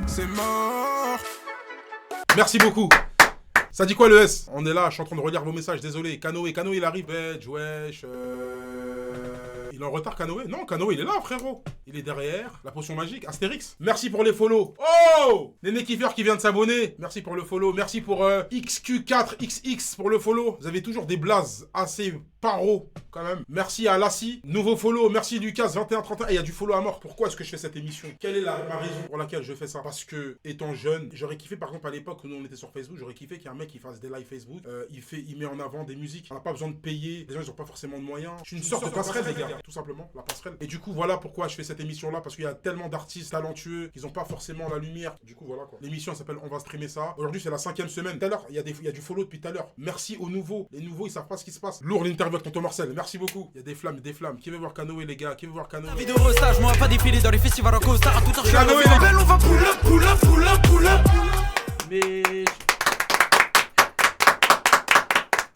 C'est mort. Merci beaucoup. Ça dit quoi le S? On est là, je suis en train de relire vos messages, désolé. Canoë, il arrive. Wedge, wesh. Il est en retard, Canoë? Non, Canoë, il est là, frérot. Il est derrière. La potion magique. Astérix. Merci pour les follow. Oh! Néné Kiffer qui vient de s'abonner. Merci pour le follow. Merci pour XQ4XX pour le follow. Vous avez toujours des blazes assez paro, quand même. Merci à Lassie. Nouveau follow. Merci Lucas, 2131. Il y a du follow à mort. Pourquoi est-ce que je fais cette émission? Quelle est ma raison pour laquelle je fais ça? Parce que, étant jeune, j'aurais kiffé, par exemple, à l'époque où nous on était sur Facebook, j'aurais kiffé qu'il y ait un mec qui fasse des lives Facebook. Il met en avant des musiques. On n'a pas besoin de payer. Les gens, ils ont pas forcément de moyens. Je suis une sorte de passerelle, les gars. Tout simplement, la passerelle. Et du coup, voilà pourquoi je fais cette émission-là. Parce qu'il y a tellement d'artistes talentueux qu'ils n'ont pas forcément la lumière. Du coup, voilà quoi. L'émission s'appelle On va streamer ça. Aujourd'hui, c'est la 5e semaine. Tout à l'heure, il y a du follow depuis tout à l'heure. Merci aux nouveaux. Les nouveaux, ils savent pas ce qui se passe. Lourd l'interview avec tonton Marcel. Merci beaucoup. Il y a des flammes, des flammes. Qui veut voir Canoë, les gars? Qui veut voir Canoë? La vidéo stage, moi pas défiler dans les festivals en costard à toute heure. Canoë, on va pull up. Mais...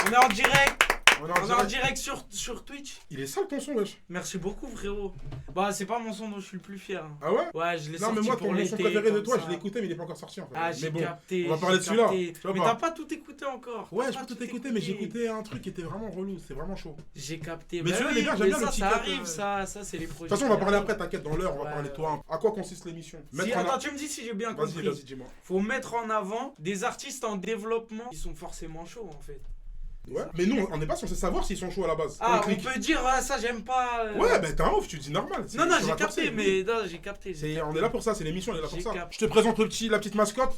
On est en direct. On est en direct sur Twitch. Il est sale ton son, wesh. Merci beaucoup, frérot. Bah, c'est pas mon son dont je suis le plus fier. Ah ouais? Ouais, je l'ai Non, sorti mais moi, pour mon l'été. son préféré de toi, comme je ça. l'ai écouté, mais il est pas encore sorti en fait. Ah, j'ai mais bon, capté. on va parler de j'ai celui-là. capté. Tu vois Mais pas. t'as pas tout écouté encore. Ouais, T'as j'ai pas tout écouté, mais j'ai écouté un truc qui était vraiment relou. C'est vraiment chaud. De J'ai capté. Mais Bah celui-là, oui, il est bien, j'aime mais bien le ça, petit ça cut, arrive, ça, c'est les projets. toute façon, on va qui parler arrivent. après, t'inquiète, dans l'heure, on va Ouais, parler de ouais. toi. À quoi consiste l'émission? Si, attends, tu me dis si j'ai bien compris. Vas-y, dis-moi. Faut mettre en avant des artistes en développement qui sont forcément chauds en fait. Ouais, mais nous, on n'est pas censé savoir s'ils sont chauds à la base. Ah, on clique. peut dire ah, ça j'aime pas. Ouais, bah t'es un ouf, tu dis normal. Non, non, tu j'ai vas capté, forcer, mais oui. non, j'ai capté. On est là pour ça, c'est l'émission, on est là pour J'ai ça. capté. Je te présente la petite mascotte.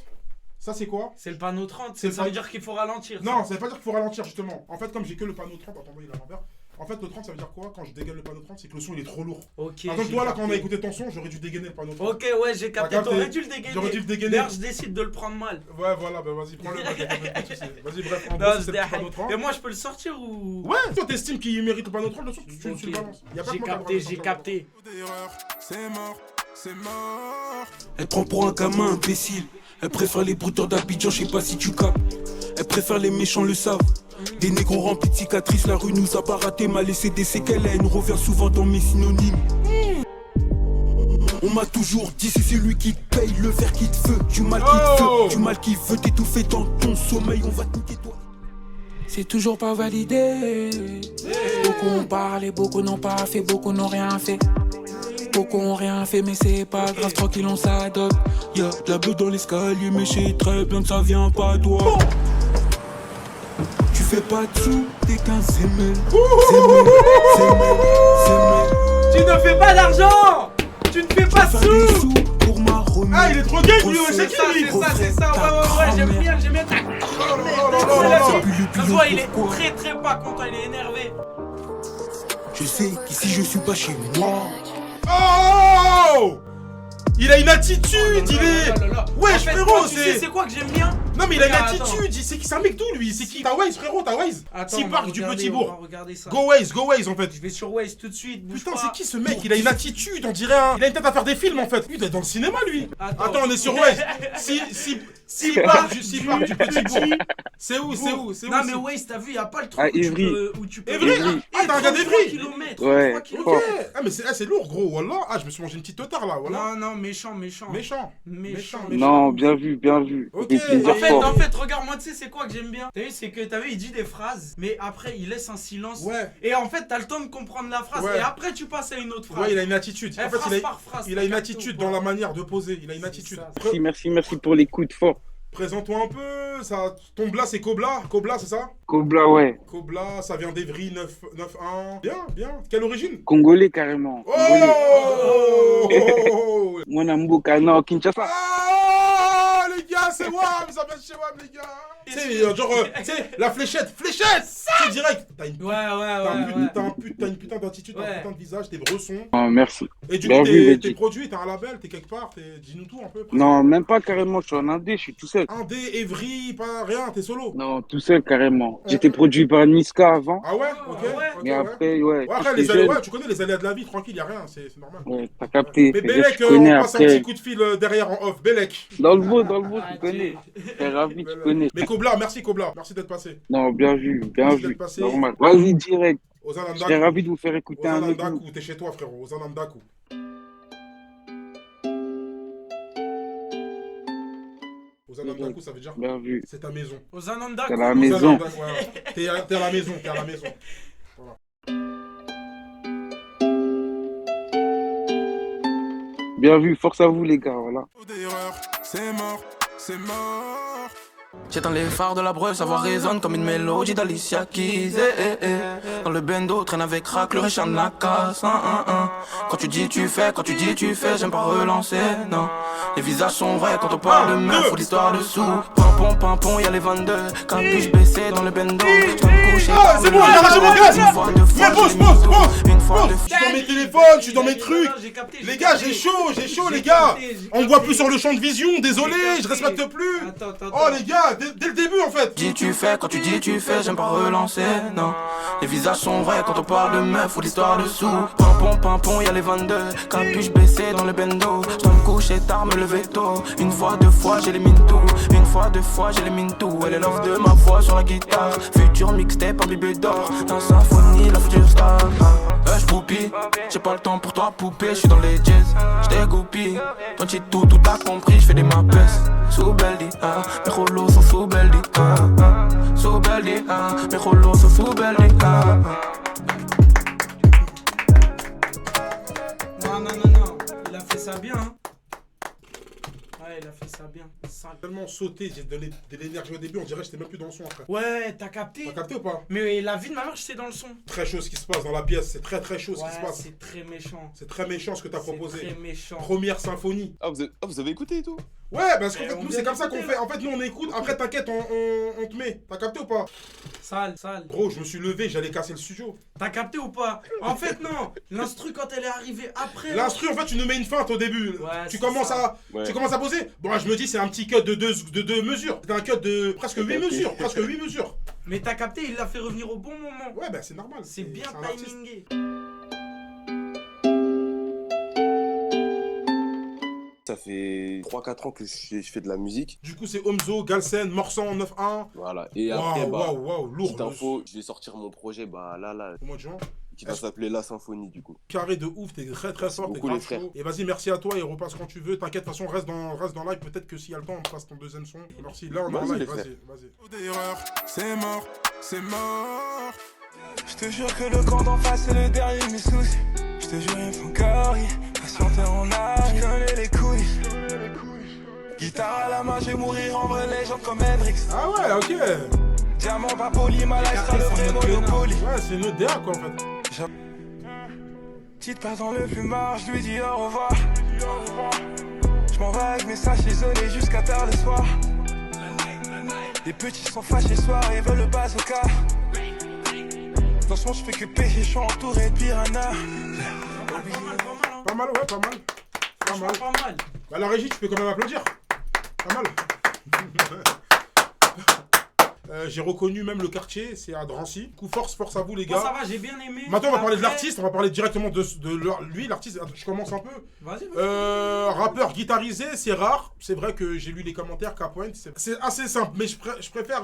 Ça, c'est quoi? C'est le panneau 30, C'est ça pas- veut dire qu'il faut ralentir. Non, ça veut pas dire qu'il faut ralentir, justement. En fait, comme j'ai que le panneau 30, attends, il est à l'envers. En fait, le 30, ça veut dire quoi? Quand je dégaine le panneau 30, c'est que le son il est trop lourd. Ok. Par exemple, j'ai toi, là, capté. quand on a écouté ton son, j'aurais dû dégainer le panneau 30. Ok, ouais, j'ai capté. T'as capté. T'aurais dû le dégainer. J'aurais dû le dégainer. D'ailleurs, je décide de le prendre mal. Ouais, voilà, bah vas-y, prends-le. Vas-y, bref, en Non, gros, je c'est le petit panneau déhaille. 30. Et moi, je peux le sortir ou. Ouais, toi, t'estimes qu'il mérite le panneau 30, de toute façon, tu Ok. le balances. Y a pas J'ai que moi qui a le droit capté, de j'ai sortir capté. D'erreur. C'est mort. C'est mort. Elle prend pour un gamin imbécile. Elle préfère les brouteurs d'Abidjan, je sais pas si tu capes. Elle préfère les méchants, le savent. Des négros remplis de cicatrices, la rue nous a pas raté, m'a laissé des séquelles, elle revient souvent dans mes synonymes. On m'a toujours dit c'est celui qui te paye le verre qui te veut, du mal qui te veut, du mal qui veut t'étouffer dans ton sommeil, on va te niquer toi. C'est toujours pas validé. Beaucoup ont parlé, beaucoup n'ont pas fait, beaucoup n'ont rien fait. Beaucoup ont rien fait mais c'est pas grave, tranquille on s'adopte. Y'a de la beuh dans l'escalier mais je sais très bien que ça vient pas de toi. Tu fais pas de sous, t'es qu'un sémel. Tu ne fais pas d'argent. Tu ne fais pas de sous. Pour ma remise. Ah, il est trop gay, lui, c'est qui lui? C'est ça, ouais, j'aime bien. Ça se voit, il est très pas content, il est énervé. Je sais qu'ici je suis pas chez moi. Oh! Il a une attitude, il est. Wesh, En fait, frérot, moi, tu sais, c'est quoi que j'aime bien? Non, mais il a une Regarde, attends. attitude, c'est un mec d'où lui? C'est qui? T'as Waze, frérot, t'as Waze? Attends, Sea on va Park du regarder, Petit on va Bourg. regarder ça. Go Waze en fait. Je vais sur Waze tout de suite. bouge Putain, pas. c'est qui ce mec? Il a une attitude, on dirait un. Il a une tête à faire des films en fait. Lui, il est dans le cinéma lui. Attends, on est sur Waze. Sea Park du Petit Bourg. C'est où? Non, mais Waze, t'as vu, y a pas le truc Ah, où tu Ivry. peux. Où tu peux... Evry? Ah, t'as un gars d'Evry? kilomètres. Ouais. 3 kilomètres. Ok. Ah, mais c'est lourd, gros. Wallah. Ah, je me suis mangé une petite totard là. Voilà. Non, méchant. Méchant. Non, bien vu. Ok. Et plusieurs fois. En fait, regarde, moi, tu sais, c'est quoi que j'aime bien? T'as vu, c'est que, t'as vu, il dit des phrases, mais après, il laisse un silence. Ouais. Et en fait, t'as le temps de comprendre la phrase, Ouais. et après, tu passes à une autre phrase. Ouais, il a une attitude. En fait, phrase par phrase, il a une t'as attitude capté ou dans pas? la manière de poser. Il a une attitude. ça. Merci pour les coups de fort. Présente-toi un peu. Ça, ton blas, c'est Kobla. Kobla, c'est ça? Kobla, ouais. Kobla, ça vient d'Evry 991. Bien. Quelle origine? Congolais carrément. Oh! Moi, Namboka, non, Kinshasa. Ah, les gars, c'est Wam, ça vient de chez Wam, les gars. Tu sais, genre, tu sais, la fléchette, c'est direct. T'as une putain d'attitude, t'as un putain de visage, t'es bresson. Oh, merci. Et du Bien coup, vu, t'es Veggie. produit, t'as un label, t'es quelque part, dis-nous tout un peu. Non, même pas carrément, je suis en indé, je suis tout seul. Indé, Evry, pas rien, t'es solo. Non, tout seul carrément. J'étais produit par Niska avant. Ah ouais, ok. Mais après, ouais. Ouais, après, j'étais jeune. ouais, tu connais les aléas de la vie, tranquille, y'a rien, c'est normal. Ouais, t'as capté. Mais C'est-à-dire, Bélec, tu connais on passe un après. petit coup de fil derrière en off. Bélec. Dans le beau, tu connais. T'es ravi, tu connais. Mais Kobla, merci Kobla. Merci d'être passé. Non, bien vu, Merci d'être passé. normal. Vas-y, direct. Ozan J'étais Andaku. ravi de vous faire écouter un Ozan mec. Andaku, t'es chez toi frérot. Ozan Andaku. Ozanandaku, ça veut dire Bien vu. c'est ta maison. Ozananda, C'est la maison. Ozanandaku, voilà. T'es à la maison, t'es à la maison. Bien vu, force à vous les gars, voilà. D'erreur, c'est mort, c'est mort. J'éteins les phares de la breuve, sa voix résonne comme une mélodie d'Alicia Keys. Dans le bendo, traîne avec Rack, le Richard de la casse. Quand tu dis tu fais, quand tu dis tu fais, j'aime pas relancer, non. Les visages sont vrais quand on parle de meuf ou d'histoire de sous. Pimpon, pimpon, y'a les 22. Capuche baissée dans le bendo. J'dois me coucher. Ah, c'est bon, j'ai arraché mon gaz. Une fois, deux fois, Mais pause, j'ai mis pause, tout. pause. Une fois, deux Je fois. suis dans mes téléphones, je suis dans mes trucs. J'ai capté, Les gars, j'ai chaud les gars. On voit plus sur le champ de vision, désolé, je respecte plus. Attends. Oh les gars, dès le début en fait. Dis tu fais, quand tu dis tu fais, j'aime pas relancer, non. Les visages sont vrais quand on parle de meuf ou d'histoire de sous. Pimpon, pimpon, y'a les 22. Capuche baissée dans le bendo. J'dois me coucher tard, me lever tôt. Une fois, deux fois, j'ai les mines tout. Une fois, deux fois, j'ai les mines tout. Elle est l'offre de ma voix sur la guitare. Futur mixtape en bibé d'or. Dans symphonie, la future star. J'poupille, j'ai pas le temps pour toi poupée. J'suis dans les jazz, j'tégoupille. Ton petit tout t'as compris, j'fais des mapes. Sous beldi, mes rolos sont sous beldi. Sous beldi, mes rolos sont sous beldi. Non. Il a fait ça bien, hein. Ouais, il a fait ça bien. Sale. Tellement sauté, j'ai donné de l'énergie au début, on dirait que j'étais même plus dans le son après. Ouais, t'as capté. T'as capté ou pas? Mais la vie de ma mère, j'étais dans le son. Très chaud ce qui se passe dans la pièce, c'est très chaud ce Ouais, qui se passe. c'est très méchant. C'est très méchant ce que t'as C'est proposé. très méchant. Première symphonie. Ah, vous avez écouté et tout? Ouais, parce qu'en fait, on nous, vient c'est comme ça qu'on d'écouter, fait. En fait, nous, on écoute. Après, t'inquiète, on te met. T'as capté ou pas? Sale. Gros, je me suis levé, j'allais casser le studio. T'as capté ou pas? En fait, non. L'instru, quand elle est arrivée après. L'instru, en fait, tu nous mets une feinte au début. Ouais, tu c'est commences ça. Ouais. tu commences à poser. Bon, je me dis, c'est un petit cut de deux mesures. C'est un cut de presque 8 mesures. Presque 8 mesures. Mais t'as capté, il l'a fait revenir au bon moment. Ouais, bah, c'est normal. C'est bien un artiste. timingé. Ça fait 3-4 ans que je fais de la musique. Du coup, c'est Omzo, Galsen, Morsan, 9-1. Voilà. Et après, Waouh, lourd. petite info, je vais sortir mon projet, là, Au mois de juin. qui va s'appeler La Symphonie, du coup. Carré de ouf, t'es très fort, t'es beaucoup, grave les frères. chaud. Et vas-y, merci à toi et repasse quand tu veux. T'inquiète, de toute façon, reste dans live. Peut-être que s'il y a le temps, on passe ton deuxième son. Merci, là, on est en Vas-y, live. les Vas-y. D'erreur, c'est mort, c'est mort. Je te jure que le camp d'en face c'est le dernier de mes soucis. Je te jure il me faut carry, patienter en âge, je connais les couilles. Guitare à la main, je vais mourir en vrai légende comme Hendrix. Ah ouais, ok. Diamant pas poli, ma life sera le vrai Monopoly. Ouais, c'est une autre DA quoi en fait. Petite passe dans le fumard, je lui dis au revoir. Je m'en vais avec mes sacs isolés jusqu'à tard le soir. Les petits sont fâchés ce soir, ils veulent le bazooka. Dans ce monde je fais que pécher, je suis entouré de piranhas. Pas mal, ouais, pas mal. Franchement, pas mal. Bah la régie, tu peux quand même applaudir. Pas mal. J'ai reconnu même le quartier, c'est à Drancy. Du coup, force à vous les Moi, ça gars. va, j'ai bien aimé. Maintenant, on va parler de Après- l'artiste, on va parler directement de lui, l'artiste. Attends, je commence un peu. Vas-y. Rappeur guitarisé, c'est rare. C'est vrai que j'ai lu les commentaires qu'à Point. C'est assez simple, mais je préfère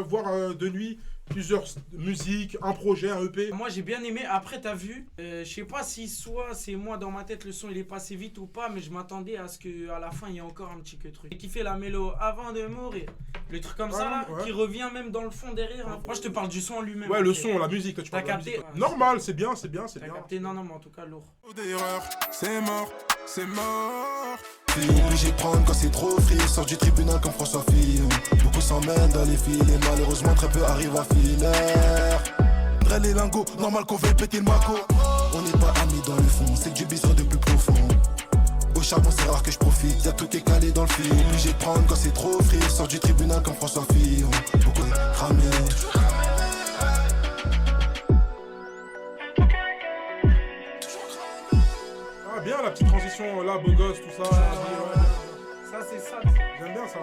voir de lui plusieurs musiques, un projet, un EP. Moi j'ai bien aimé, après t'as vu, je sais pas si soit c'est moi dans ma tête le son il est passé vite ou pas, mais je m'attendais à ce que à la fin il y ait encore un petit que truc. Et qui fait la mélo avant de mourir, le truc comme ça là, ouais. qui revient même dans le fond derrière. Hein. Moi je te parle du son en lui-même. Ouais, le ok. son, la musique, là, tu T'as parles de la capté musique. Normal, c'est bien. T'as capté, non mais en tout cas lourd. D'erreur, c'est mort, c'est mort. T'es obligé de prendre quand c'est trop free. Sors du tribunal comme François Fillon. Beaucoup s'emmènent dans les fils et malheureusement très peu arrivent à finir. Drell les lingots, normal qu'on veuille péter le maco. On n'est pas amis dans le fond, c'est que du bison de plus profond. Au charbon c'est rare que je profite, y'a tout qui est calé dans le fil. Obligé de prendre quand c'est trop free. Sors du tribunal comme François Fillon. Beaucoup cramé. Ah, bien la petite transition là, beau gosse, tout ça. Ça c'est ça. J'aime bien ça.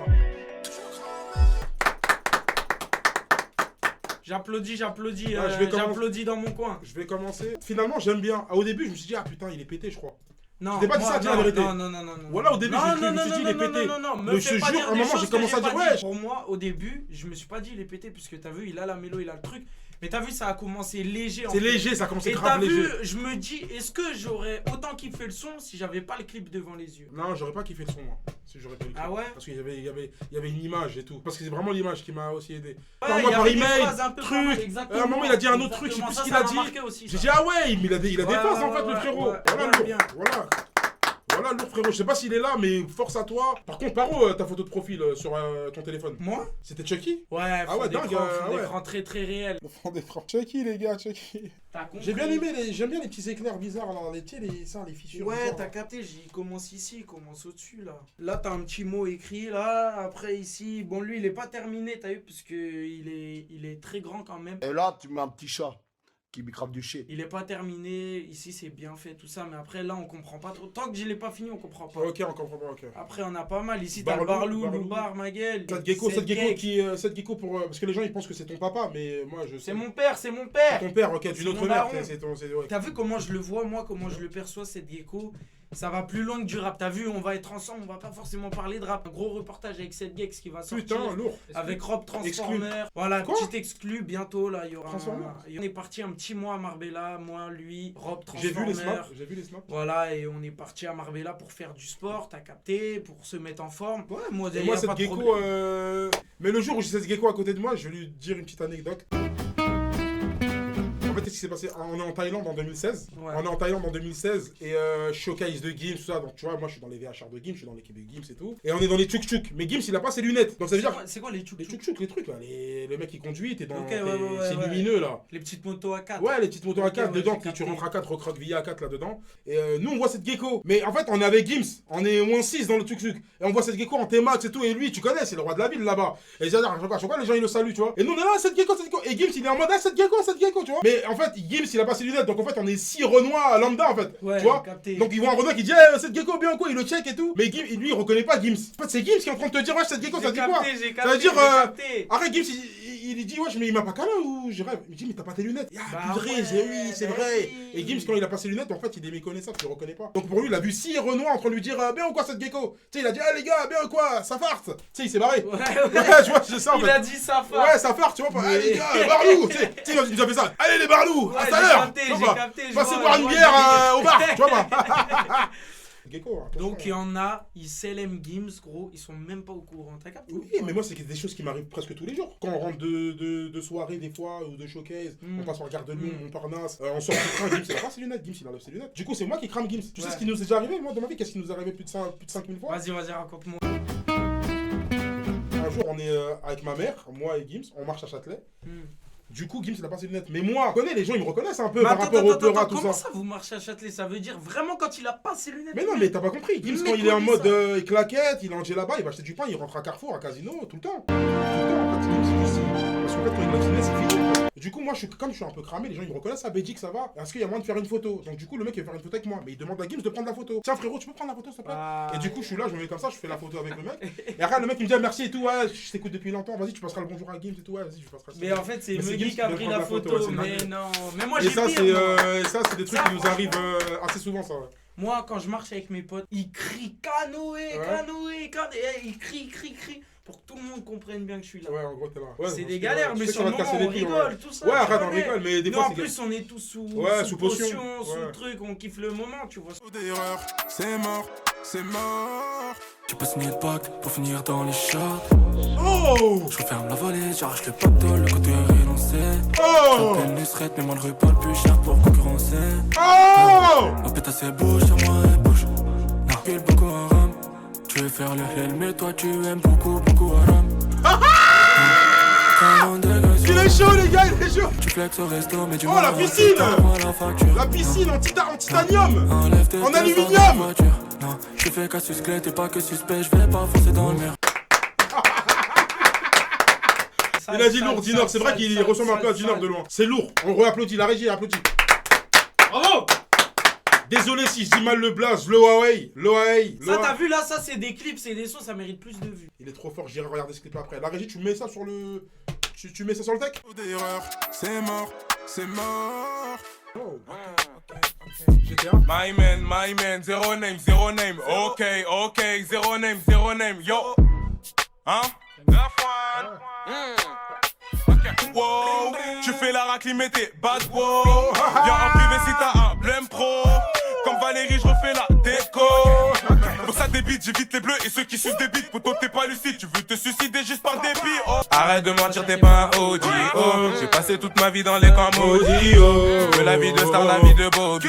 J'applaudis, Ouais, je vais commencer. j'applaudis dans mon coin. Je vais commencer. Finalement, j'aime bien. Au début, je me suis dit, ah putain, il est pété, je crois. Non, t'ai pas dit moi, ça, dis la non, vérité. Non. Voilà, au début, Non, je me suis dit, il est pété. Non, Mais je te jure, à un moment, j'ai commencé à dire, ouais. Pour moi, au début, je me suis pas dit il est pété, puisque t'as vu, il a la mélo, il a le truc. Mais t'as vu, ça a commencé léger. C'est léger, ça a commencé Et grave t'as vu, léger. je me dis, est-ce que j'aurais autant kiffé le son si j'avais pas le clip devant les yeux? Non, j'aurais pas kiffé le son, moi. Si j'aurais pas le clip. Ah ouais? Parce qu'il y avait une image et tout. Parce que c'est vraiment l'image qui m'a aussi aidé. Ouais, Moi, il y par avait des email, phrases un peu truc. pas mal, exactement. À un moment, il a dit un autre truc, je sais plus ce qu'il a dit. J'ai dit, ah ouais, il a des phases en fait, le frérot. Voilà, lourd. bien. Voilà, lourd, frérot. Je sais pas s'il est là, mais force à toi. Par contre, Paro, ta photo de profil sur ton téléphone. Moi? C'était Chucky? Ouais, Ah ouais, dingue. fond d'écran très très réel. Fond d'écran. Chucky, les gars, Chucky. T'as compris? J'ai bien aimé, j'aime bien les petits éclairs bizarres, là, les fissures. Ouais, bizarres, t'as là. capté, j'y commence ici, il commence au-dessus là. Là, t'as un petit mot écrit là, après ici. Bon, lui, il est pas terminé, t'as vu, parce que il est très grand quand même. Et là, tu mets un petit chat qui bicrave du shit. Il est pas terminé, ici c'est bien fait, tout ça, mais après là, on comprend pas trop. Tant que je l'ai pas fini, on comprend pas. Ok, on comprend pas, ok. Après, on a pas mal. Ici, t'as le Barlou, Loubar, ma gueule. Cette gecko pour. Parce que les gens ils pensent que c'est ton papa, mais moi je sais. C'est mon père, c'est mon père. Ton père, ok, d'une C'est autre mon mère. daron. Ouais. T'as vu comment je le vois, moi, comment je le perçois, cette gecko? Ça va plus loin que du rap. T'as vu, on va être ensemble, on va pas forcément parler de rap. Un gros reportage avec cette gex qui va sortir. Putain, lourd. Avec Rob Transformer. Voilà, Quoi petit exclu bientôt là. Il y aura Transformer. On est parti un petit mois à Marbella, moi, lui, Rob Transformer. J'ai vu les snaps. Voilà, et on est parti à Marbella pour faire du sport, t'as capté, pour se mettre en forme. Ouais, moi, Et y moi, a cette pas de gecko. problème. Mais le jour où j'ai cette gecko à côté de moi, je vais lui dire une petite anecdote. En fait, qu'est-ce qui s'est passé? On est en Thaïlande en 2016. Ouais. On est en Thaïlande en 2016 et showcase de Gims, tout ça. Donc, tu vois, moi, je suis dans les VHR de Gims, je suis dans l'équipe de Gims et tout. Et on est dans les tchouk-tchouk. Mais Gims, il a pas ses lunettes. Donc, ça veut dire. C'est quoi les Les tchouk-tchouk? tchouk-tchouk, les trucs là. Le mec qui conduit, t'es dans. Ok, ouais, c'est ouais. lumineux là. Les petites motos à 4. Ouais, les petites motos à 4 ouais, dedans, j'ai tu capté. rentres à 4, recroquevillé à 4 là-dedans. Et nous, on voit cette gecko. Mais en fait, on est avec Gims, on est moins 6 dans le tuk-tuk. Et on voit cette gecko en T-Max et tout. Et lui, tu connais, c'est le roi de la ville là-bas. Et à chaque fois, les gens ils le saluent, tu vois. Et nous, on est là, cette gecko. Et Gims, il est en mode, ah, cette gecko, tu vois. Mais en fait, Gims, il a pas ses lunettes. Donc en fait, on est 6 Renois lambda en fait. Ouais, tu vois. capté. Donc ils voient un Renoir qui dit, eh, cette gecko, bien quoi, il le check et tout. Mais Gims, lui, il reconnaît pas Gims. En fait, c'est Gims qui est en train de te dire, ouais, cette gecko, ça dit quoi? Ça veut dire, arrête, Gims, il dit, wesh, mais il m'a pas câlin ou je rêve? Il dit, mais t'as pas tes lunettes. Ah, Bah purée, ouais, oui, c'est bah vrai. oui. Et Gims, quand il a pas ses lunettes, en fait, il est méconnaissable, tu le reconnais pas. Donc pour lui, il a vu 6 Renois en train de lui dire, bien ou quoi, cette gecko? Tu sais, il a dit, ah les gars, bien ou quoi, ça farte. Tu sais, il s'est barré. Ouais, Tu vois, c'est ça en fait. Il a dit ça, Ouais, ça farte, tu vois. Mais- Allez les gars, Barlou. Tu sais, il nous a fait ça. Allez les Barlou, à tout à l'heure. J'ai capté. Passez boire une bière au bar, tu vois pas. Gecko, hein, Donc il y en a, ils s'élèment Gims, gros, ils sont même pas au courant. T'as capté? Oui, mais moi, c'est des choses qui m'arrivent presque tous les jours. Quand on rentre de soirée, des fois, ou de showcase, on passe par Gare de Lyon, Montparnasse, on sort du train, Gims, il a pas ses lunettes, Gims, il enlève ses lunettes. Du coup, c'est moi qui crame Gims. Tu sais ce qui nous est déjà arrivé, moi, dans ma vie? Qu'est-ce qui nous est arrivé plus de 5000 fois? Vas-y, raconte-moi. Un jour, on est avec ma mère, moi et Gims, on marche à Châtelet. Du coup, Gims, il a pas ses lunettes. Mais moi, je connais, les gens, ils me reconnaissent un peu par rapport au Peura, tout comment ça. ça, vous marchez à Châtelet? Ça veut dire vraiment quand il a pas ses lunettes? Mais non, mais t'as pas compris. Gims, quand il est en mode claquette, il est en là-bas, il va acheter du pain, il rentre à Carrefour, à Casino, tout le temps. Tout le temps, en fait, Gims, c'est ici. Parce qu'en fait, quand il a fini, c'est fini. En fait. Du coup, moi, comme je suis un peu cramé, les gens, ils me reconnaissent. Ah, Bédic, ça va. Est-ce qu'il y a moyen de faire une photo? Donc, du coup, le mec, il veut faire une photo avec moi. Mais il demande à Gims de prendre la photo. Tiens, frérot, tu peux prendre la photo, s'il te plaît? Et du coup, je suis là, je me mets comme ça, je fais la photo avec le mec. Et après, le mec, il me dit, ah, merci et tout. Ouais, je t'écoute depuis longtemps. Vas-y, tu passeras le bonjour à Gims et tout. Ouais, vas-y, je passerai. Mais en fait, c'est Mais Meggy Gims qui a qui pris doit la prendre la photo. photo, ouais, Mais c'est non, mais moi Et j'ai ça, pire. c'est des trucs qui nous arrivent assez souvent, ça. Ouais. Moi, quand je marche avec mes potes, ils crient canoë. Ils crient. Pour que tout le monde comprenne bien que je suis là. Ouais, en gros, t'es là. Ouais, c'est parce des que, galères, mais tu sais sur que le ça va te moment, casser les on pieds, rigole, tout ça. Ouais, tu arrête, on connais. rigole, mais des Non, fois, en c'est. plus, on est tous sous potion. sous Ouais. truc, on kiffe le moment, tu vois. D'erreur, c'est mort, c'est mort. Tu peux signer le pacte pour finir dans les chats. Oh! Je referme la vallée, j'arrache le pactole, le côté élancé. Oh! J'appelle les threats, mais moi le repas le plus cher pour concurrencer. Oh! Ma pétasse elle bouge, sur moi elle bouge. Narguel beaucoup haram. Tu veux faire le hell, mais toi tu aimes beaucoup haram. Il est chaud, les gars, il est chaud! Tu flexes au resto, mais du Oh, la piscine! La piscine en titanium! En aluminium! Non, je fais qu'à suspect, t'es pas que suspect, je vais pas foncer dans le mur. Il a dit lourd, Dinor, c'est vrai qu'il ressemble un peu à Dinor de loin. C'est lourd, on re-applaudit, la régie applaudit. Bravo! Désolé si je dis mal le blaze, le Huawei. Ça, t'as vu là, ça c'est des clips, c'est des sons, ça mérite plus de vues. Il est trop fort, j'irai regarder ce clip après. La régie, tu mets ça sur le. Tu mets ça sur le deck? D'erreur, c'est mort, c'est mort. Oh, GTA. My man, zero name. Ok, zero name, yo. Hein? Ok. wow. Tu fais la raclée mais t'es bad wow. Viens en privé si t'as un blême pro. Comme Valérie je refais la déco. Pour ça des beats j'évite les bleus et ceux qui sucent des bites. Poto t'es pas lucide, tu veux te suicider juste par dépit oh. Arrête de mentir t'es pas un Audi oh. J'ai passé toute ma vie dans les camps maudits oh. Je veux la vie de star, la vie de Bobby.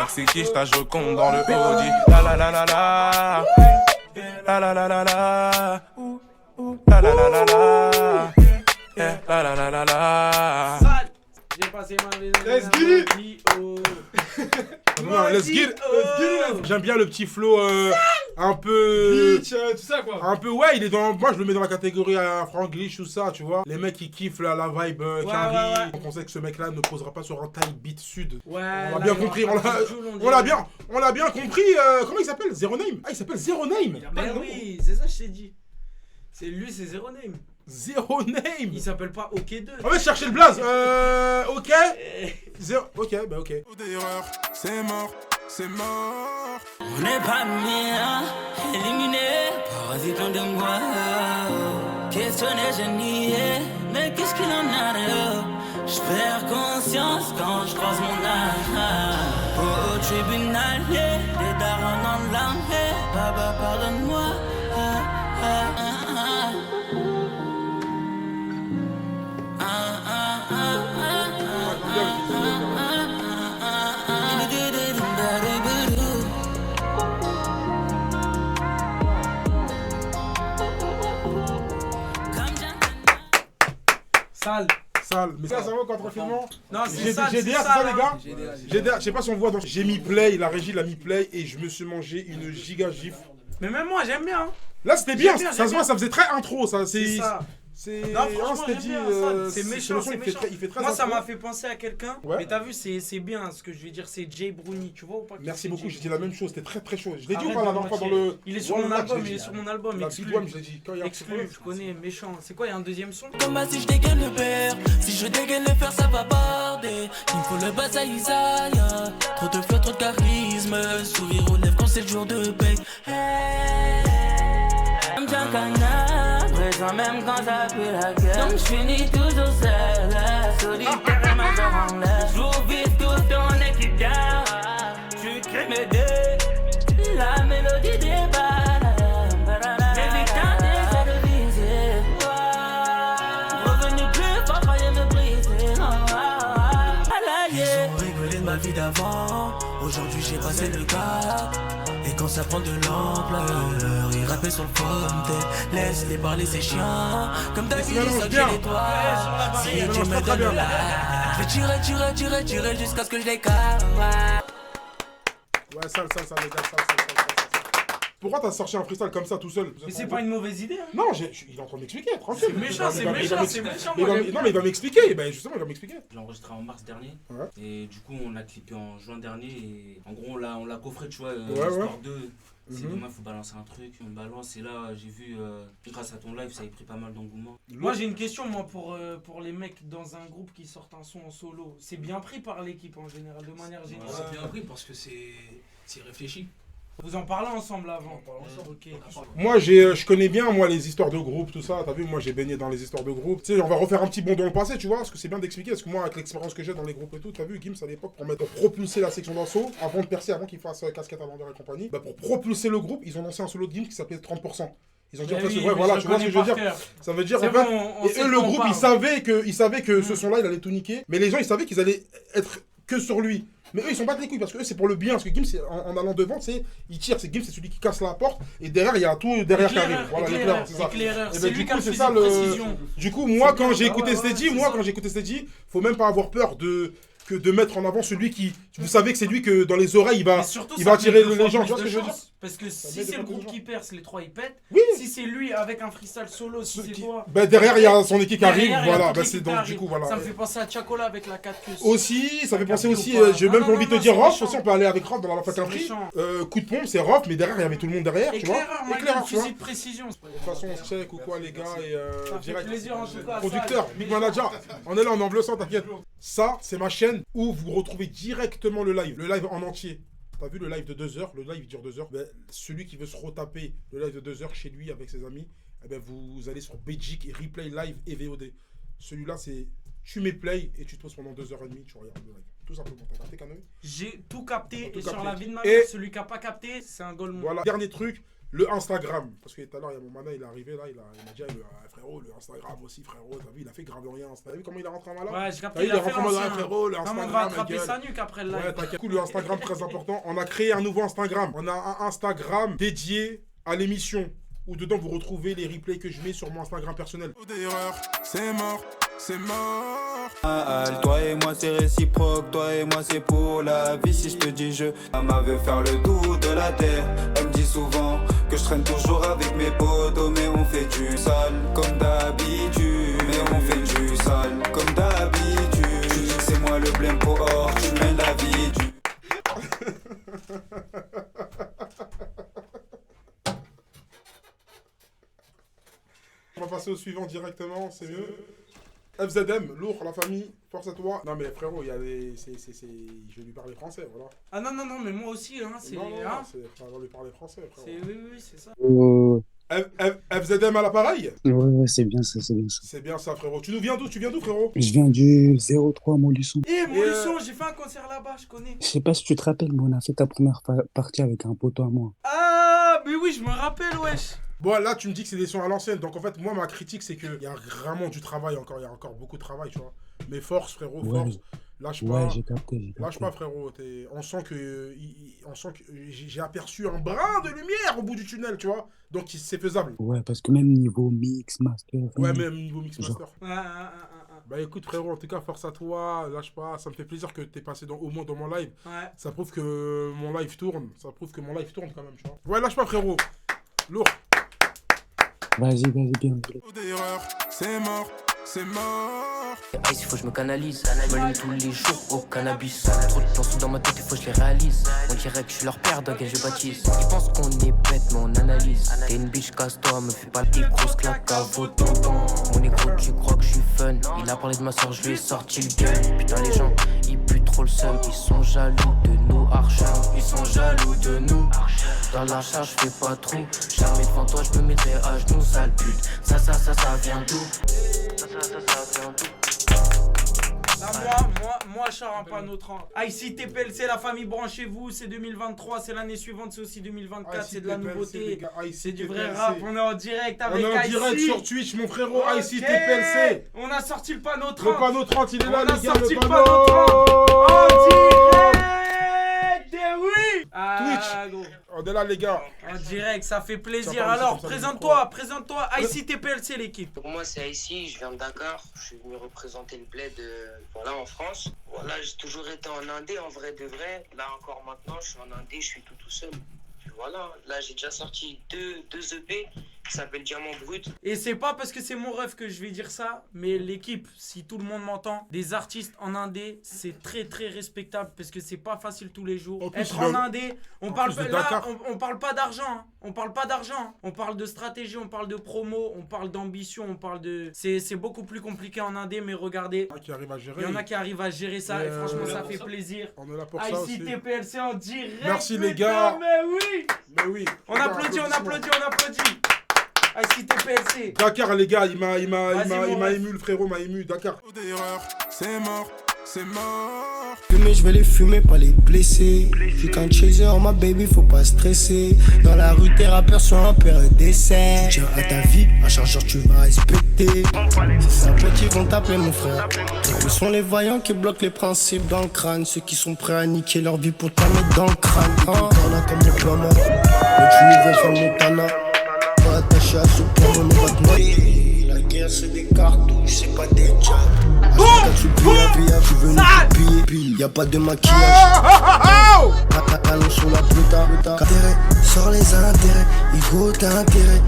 C'est qui je tâche compte dans le Audi. La la la la la. La la la la la. La la la la la. La la la la la. J'ai passé ma vie. Let's get it. Non, let's get it. J'aime bien le petit flow un peu. Glitch, tout ça quoi. Un peu, ouais, il est dans. Moi, je le mets dans la catégorie Franglish, tout ça, tu vois. Les mecs qui kiffent la vibe qui arrive. On sait que ce mec-là ne posera pas sur un type beat sud. Ouais, on l'a bien compris. On l'a bien compris. Comment il s'appelle? Zero Name. Ah, il s'appelle Zero Name. Ben oui, c'est ça, je t'ai dit. C'est lui, c'est Zero Name. Zero Name. Il s'appelle pas OK2. On va chercher le blaze. Ok. Zéro. Ok, bah ok. D'erreur, c'est mort, c'est mort. On n'est pas bien, éliminé, parasitant de moi. Questionné, je niais, mais qu'est-ce qu'il en a de je perds conscience quand je croise mon âme. Au tribunal, des darons dans l'âme. Baba, pardonne-moi. Sale. Mais ça va contre filmant. Non, c'est ça. GDA, c'est ça, les gars GDA, je sais pas si on voit. J'ai mis play, la régie l'a mis play et je me suis mangé une giga gifle. Mais même moi, j'aime bien. Là, c'était bien, ça se voit, ça faisait très intro. Ça, c'est ça. Non, franchement, c'était j'aime bien ça. C'est méchant, c'est méchant. Il fait très moi, intro. ça m'a fait penser à quelqu'un. Ouais. Mais t'as vu, c'est bien ce que je vais dire. C'est Jay Bruni, tu vois ou pas? Merci beaucoup, j'ai dit la même chose. C'était très très chaud. Je l'ai dit ou Arrête pas la de dernière fois dans mentir. le. Il est sur mon album, il est sur mon album. La Exclu. Big One, je l'ai dit. Quand il y a un Exclu, je connais, méchant. C'est quoi, il y a un deuxième son? Comme si je dégaine le père, si je dégaine le fer, ça va barder. Il me faut le bass à Isaiah. Trop de flow, trop de charisme. Sourire aux lèvres quand c'est le jour de paix. J'aime bien canard, présent même quand ça pue la gueule. Donc je finis toujours seul, solitaire et majeur en l'air. J'ouvre vite tout ton équipe down. Tu crées mes deux, la mélodie des balles. Les victimes essaient de viser. Revenu plus fort, croyez me briser. Ils ont rigolé de ma vie d'avant. Aujourd'hui j'ai passé le cap. Et quand ça prend de l'ampleur, ils rappellent sur le forum. Laisse-les parler, c'est chiant. Comme d'habitude, ça tue les toits. Si tu me donnes là, je vais tirer jusqu'à ce que je les cale. Ouais, sale, les gars, sale. Pourquoi t'as sorti un freestyle comme ça tout seul? Mais c'est pas une mauvaise idée. Hein. Non, il est en train de m'expliquer, tranquille. C'est méchant, c'est méchant. Non, mais il va m'expliquer. Ben justement, il va m'expliquer. J'ai enregistré en mars dernier. Ouais. Et du coup, on l'a clippé en juin dernier. Et en gros, on l'a coffré, tu vois, ouais. l'histoire 2. Si demain faut balancer un truc, on balance. Et là, j'ai vu, grâce à ton live, ça a pris pas mal d'engouement. Moi, j'ai une question pour les mecs dans un groupe qui sortent un son en solo. C'est bien pris par l'équipe en général, de manière générale. C'est bien pris parce que c'est réfléchi. Vous en parlez ensemble avant. Ok. Moi, je connais bien moi les histoires de groupe, tout ça. T'as vu, moi j'ai baigné dans les histoires de groupe. Tu sais, on va refaire un petit bond dans le passé, tu vois, parce que c'est bien d'expliquer. Parce que moi, avec l'expérience que j'ai dans les groupes et tout, t'as vu, Gims à l'époque, pour propulser la section d'assaut, avant de percer, avant qu'il fasse casquette à l'envers et compagnie, bah, pour propulser le groupe, ils ont lancé un solo de Gims qui s'appelait 30%. Ils ont dit, en fait, ouais, voilà, tu vois ce que je veux dire. Ça veut dire, en fait, et eux, le groupe, ils savaient que ce son-là, il allait tout niquer. Mais les gens, ils savaient qu'ils allaient être que sur lui. Mais eux ils sont pas les couilles parce que eux c'est pour le bien. Parce que Gims en allant devant, il tire, c'est Gims, c'est celui qui casse la porte et derrière il y a tout derrière qui arrive. Voilà, l'éclaireur, c'est ça. Et ben, du coup c'est ça Du coup moi quand j'ai écouté Steady, faut même pas avoir peur de mettre en avant celui qui, vous savez que c'est lui que dans les oreilles il va attirer les gens, tu vois ce que je veux dire? Parce que si c'est le groupe qui perce, les trois ils pètent. Oui. Si c'est lui avec un freestyle solo, si c'est toi. Bah derrière il y a son équipe qui arrive, voilà, bah c'est donc du coup voilà. Ça me fait penser à Chacola avec la 4 queues. Aussi, ça fait penser aussi, j'ai même envie de te dire Rof, aussi on peut aller avec Rof dans la Fatalry. Coup de pompe, c'est Rof, mais derrière il y avait tout le monde derrière, tu vois. Éclaireur, tu vois. Précision. De toute façon on se check ou quoi les gars et direct. Plaisir en tout cas. Producteur, Big Manager, on est là, on est en bleu sang, t'inquiète. Ça, c'est ma chaîne où vous retrouvez directement le live en entier. T'as vu le live de 2 heures, le live dure 2 heures. Ben, celui qui veut se retaper le live de 2 heures chez lui avec ses amis, eh ben, vous allez sur Belgique et Replay Live et VOD. Celui-là, c'est tu mets play et tu te poses pendant 2h30, tu regardes le live. Tout simplement. T'as capté, Canoë? J'ai tout capté. Tout Et sur capté. la vie de ma Et- mère, celui qui n'a pas capté, c'est un goal. Voilà. Dernier truc, le Instagram. Parce que tout à l'heure, il y a mon mana, il est arrivé là, il m'a dit, frérot, le Instagram aussi, frérot. T'as vu, il a fait grave rien. T'as vu comment il est rentré en malade? Ouais, j'ai capté. T'as vu, il est a fait rentré en mode, l'ancien. frérot, le Comment Instagram. on va ma attraper gueule. sa nuque après le live? Ouais, t'inquiète. Du coup, le Instagram, très important. On a créé un nouveau Instagram. On a un Instagram dédié à l'émission. Où dedans, vous retrouvez les replays que je mets sur mon Instagram personnel. D'erreur, c'est mort, c'est mort. Toi et moi c'est réciproque, toi et moi c'est pour la vie. Si je te dis je, maman veut faire le tour de la terre. Elle me dit souvent que je traîne toujours avec mes potos, mais on fait du sale comme d'habitude. Mais on fait du sale comme d'habitude. Tu dis que c'est moi le blême pour or, tu mènes la vie du. On va passer au suivant directement, c'est mieux. FZM, lourd, la famille, force à toi. Non mais frérot, il y a des... Je vais lui parler français, voilà. Ah non, non, non, mais moi aussi, hein, c'est... Non, hein, on va lui parler français, frérot. oui, oui, c'est ça. FZM à l'appareil? Ouais, c'est bien ça, c'est bien ça. C'est bien ça, frérot. Tu viens d'où, frérot? Je viens du 03 Montluçon. Eh, Montluçon, j'ai fait un concert là-bas, je connais. Je sais pas si tu te rappelles, mais on a fait ta première partie avec un poteau à moi. Ah, mais oui, je me rappelle, wesh. Bon, là, tu me dis que c'est des sons à l'ancienne. Donc, en fait, moi, ma critique, c'est qu'il y a vraiment du travail encore. Il y a encore beaucoup de travail, tu vois. Mais force, frérot, Ouais. force. Lâche pas. Ouais, j'ai capté. Lâche pas, frérot. On sent que j'ai aperçu un brin de lumière au bout du tunnel, tu vois. Donc, c'est faisable. Ouais, parce que même niveau mix, master. Ouais, même niveau mix master. Ouais. Bah écoute frérot, en tout cas force à toi, lâche pas, ça me fait plaisir que t'aies passé au moins dans mon live. Ouais. Ça prouve que mon live tourne, quand même, tu vois. Ouais, lâche pas frérot, lourd. Vas-y, bien. D'erreur, c'est mort, c'est mort. Ice, il faut que je me canalise. Je m'allume tous les jours au cannabis. Trop de pensées dans ma tête, il faut que je les réalise. On dirait que je suis leur père, donc je baptise. Ils pensent qu'on est bête, mais on analyse. T'es une bitch, casse-toi, me fais pas des grosses claques à vos tontons. Mon négro, tu crois que je suis fun? Il a parlé de ma soeur, je lui ai sorti le gun. Putain, les gens, ils puent trop le seum. Ils sont jaloux de nous, argent. Ils sont jaloux de nous. Dans la charge, je fais pas trop. Jamais devant toi, je me mettrai à genoux, sale pute. Ça vient d'où? Ça vient d'où? Là, moi, je sors un panneau 30. IC TPLC, la famille, branchez-vous. C'est 2023, c'est l'année suivante, c'est aussi 2024. C'est de la nouveauté. C'est du vrai rap. On est en direct avec IC. On est en direct sur Twitch, mon frérot. IC TPLC. On a sorti le panneau 30. Le panneau 30, il est là, On a les gars. sorti Le le panneau panneau 30. En direct. Oui. Twitch. Gros. On est là, les gars. En direct, ça fait plaisir. Ça parle, Alors, ça, présente-toi. IC TPLC, l'équipe. Pour moi, c'est ici, je viens de Dakar. Je suis venu représenter le bled voilà, en France. Voilà, j'ai toujours été en Indé, en vrai de vrai. Là encore maintenant, je suis en Indé, je suis tout seul. Puis voilà, là j'ai déjà sorti deux EP qui s'appellent Diamant Brut. Et c'est pas parce que c'est mon rêve que je vais dire ça, mais l'équipe, si tout le monde m'entend, des artistes en indé, c'est très très respectable parce que c'est pas facile tous les jours. Être en indé, on parle pas d'argent, hein. On parle pas d'argent, hein. On parle de stratégie, on parle de promo, on parle d'ambition, on parle de... C'est beaucoup plus compliqué en indé, mais regardez, il y en a qui arrivent à gérer. ça et franchement ça fait plaisir. On est là pour ça aussi. IC TPLC en direct. Merci les gars. Mais oui. On applaudit. IC TPLC. Dakar les gars, il m'a ému, le frérot m'a ému, Dakar. D'erreur, c'est mort, c'est mort. Fumer, je vais les fumer, pas les blesser. Je suis qu'un chaser, ma baby, faut pas stresser. Dans la rue, tes rappeurs sont en période d'essai. Tiens à ta vie, un chargeur tu vas respecter. C'est ça, qui vont t'appeler mon frère. Ce sont les vaillants qui bloquent les principes dans le crâne. Ceux qui sont prêts à niquer leur vie pour te la mettre dans le crâne. T'en as comme les plombs. Le tu niveau faire Montana. Pas attaché à ce point, on va te noyer. La guerre c'est des cartouches, c'est pas des jobs. Quand tu plies la vie, tu veux nous piller. Y'a pas de maquillage. Allons sur la puta. Sors les intérêts, Hugo t'as intérêt.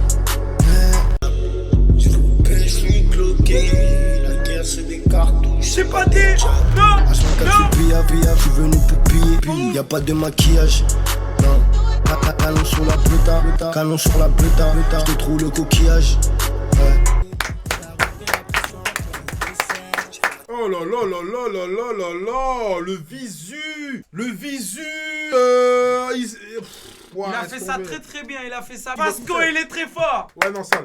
Je vous pêche lui cloquer. La guerre c'est des cartouches, c'est pas des jobs. Quand tu plies, tu veux nous piller. Y'a pas de maquillage. Non. Canon sur la puta, canon sur la puta, je te trouve le coquillage. Ouais. Oh là là là là là là là là, le visu. Il a fait ça très très bien, il a fait ça. Pasco, il est très fort. Ouais, non, sale.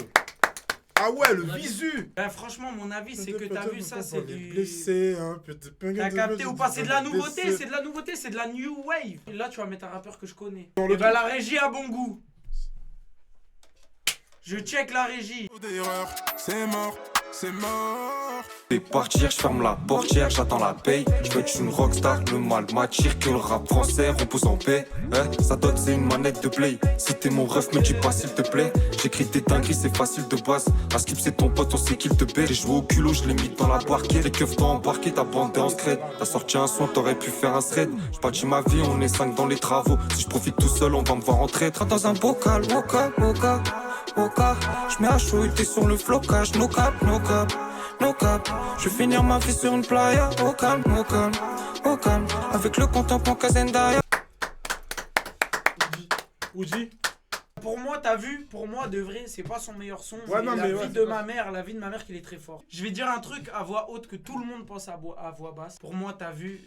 Ah ouais, le visu. Franchement, mon avis, c'est que t'as vu ça, c'est du... blessé, hein, T'as capté ou pas? C'est de la nouveauté, c'est de la nouveauté, c'est de la new wave. Et là, tu vas mettre un rappeur que je connais. Et bah, la régie a bon goût. Je check la régie. C'est mort, c'est mort. Et partir, je ferme la portière, j'attends la paye. Je veux être une rockstar, le mal m'attire que le rap français repose en paix. Ça dote, c'est une manette de play. Si t'es mon ref, me dis pas s'il te plaît. J'écris des dingueries, c'est facile de base. À skip, c'est ton pote, on sait qu'il te baie. J'ai joué au culot, je l'ai mis dans la barquette. Les keufs t'ont embarqué, ta bande est en scred. T'as sorti un son, t'aurais pu faire un thread. J'bâtis ma vie, on est 5 dans les travaux. Si je profite tout seul, on va me voir en traître. Dans un bocal, mocha, mocha, mocha. J'mets à chaud, t'es sur le flocage. No cap, no cap. No cap, je vais finir ma vie sur une playa. Au calme, au calme, au calme. Avec le compte en banque à Zendaya. Uzi. Pour moi, t'as vu, pour moi, de vrai, c'est pas son meilleur son. Ouais, non, la mais vie de ma mère, qu'il est très fort. Je vais dire un truc à voix haute que tout le monde pense à voix basse. Pour moi, t'as vu,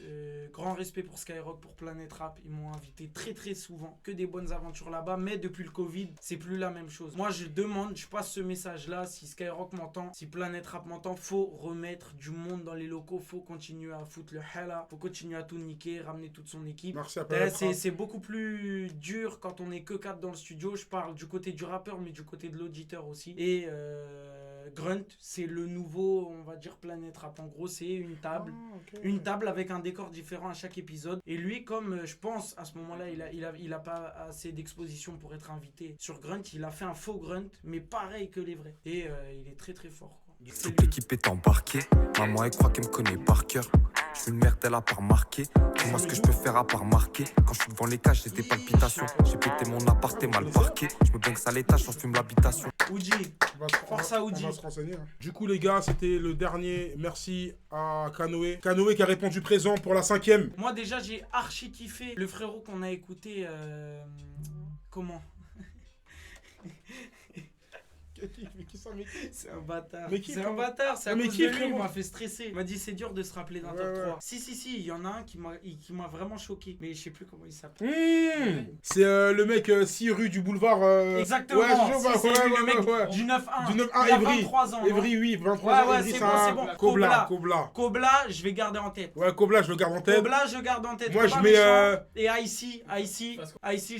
grand respect pour Skyrock, pour Planète Rap. Ils m'ont invité très très souvent. Que des bonnes aventures là-bas. Mais depuis le Covid, c'est plus la même chose. Moi, je demande, je passe ce message-là. Si Skyrock m'entend, si Planète Rap m'entend, faut remettre du monde dans les locaux. Faut continuer à foutre le hala. Faut continuer à tout niquer, ramener toute son équipe. Merci à Planète Rap. C'est beaucoup plus dur quand on est que 4 dans le studio. Je parle du côté du rappeur, mais du côté de l'auditeur aussi. Et Grunt, c'est le nouveau, on va dire, Planète Rap. En gros, c'est une table. Une table avec un décor différent à chaque épisode. Et lui, comme je pense, à ce moment-là, il a pas assez d'exposition pour être invité sur Grunt. Il a fait un faux Grunt, mais pareil que les vrais. Et il est très très fort, quoi. Toute l'équipe est embarquée. Maman, elle croit qu'elle me connaît par cœur. Je suis une merde, elle a pas remarqué. Dis-moi ce que je peux faire à part marquer. Quand je suis devant les cages, j'ai des palpitations. J'ai pété mon appart, mal parqué. Je me banque à l'étage, j'en fume l'habitation. Uji, force à Uji. On va se renseigner. Hein. Du coup, les gars, c'était le dernier. Merci à Kanoé. Kanoé qui a répondu présent pour la 5e. Moi, déjà, j'ai archi kiffé le frérot qu'on a écouté. Comment? C'est un bâtard. C'est un bâtard, c'est à cause de lui, il m'a fait stresser. Il m'a dit c'est dur de se rappeler d'un top 3. Si, il y en a un qui m'a vraiment choqué. Mais je sais plus comment il s'appelle. C'est le mec 6 rue du boulevard. Exactement. C'est le mec du 9-1. Du 9-1 il a Evry. 23 ans. Evry, oui, 23 ans. Ouais, c'est bon. Kobla. Kobla, je vais garder en tête. Ouais, Kobla, je le garde en tête. Kobla, je garde en tête. Moi, je mets. Et Icy,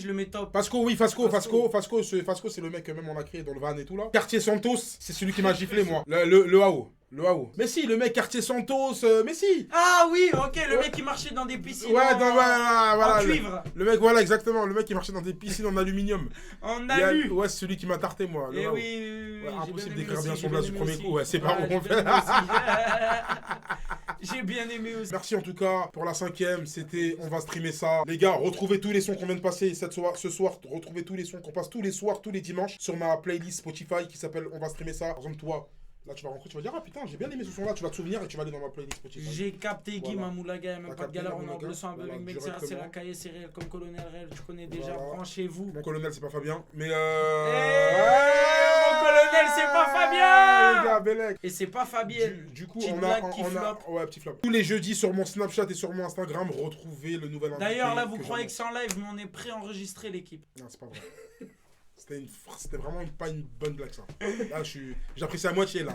je le mets top. Fasco, oui, Fasco, c'est le mec même on a créé dans le van et tout là. Quartier Santos, c'est celui qui m'a giflé moi. Le AO. Le AO. Mais si, le mec quartier Santos, mais si. Ah oui, ok, le mec qui marchait dans des piscines. Ouais, voilà. En cuivre. Le mec, voilà, exactement. Le mec qui marchait dans des piscines en aluminium. En alu. Ouais, c'est celui qui m'a tarté moi. Et oui. Ouais, impossible d'écrire bien son blaze du premier coup. Ouais, c'est pas bon. J'ai bien aimé aussi. Merci en tout cas pour la 5e. C'était On va streamer ça. Les gars, retrouvez tous les sons qu'on vient de passer ce soir. Retrouvez tous les sons qu'on passe tous les soirs, tous les dimanches sur ma playlist Spotify qui s'appelle On va streamer ça. Par exemple, toi. Là, tu vas rentrer, tu vas dire ah putain, j'ai bien aimé ce son-là, tu vas te souvenir et tu vas aller dans ma playlist Spotify. J'ai capté Guy Mamoulaga, y'a même pas de galère, on engle le son avec mec, c'est la cahier, c'est réel comme colonel réel, tu connais déjà, branchez-vous. Mon colonel, c'est pas Fabien, mais mon colonel, c'est pas Fabien. Les gars, Bellec. Et c'est pas Fabienne. Du coup, on a ouais, petit flop. Tous les jeudis sur mon Snapchat et sur mon Instagram, retrouvez le nouvel invité. D'ailleurs, là, vous croyez que c'est en live, mais on est pré-enregistré l'équipe. Non, c'est pas vrai. C'était vraiment pas une bonne blague ça. Là j'apprécie à moitié là.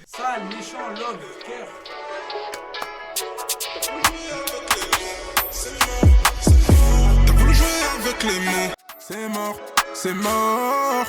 Ça, méchant, love, cœur. T'as voulu jouer avec les mots. C'est mort, c'est mort.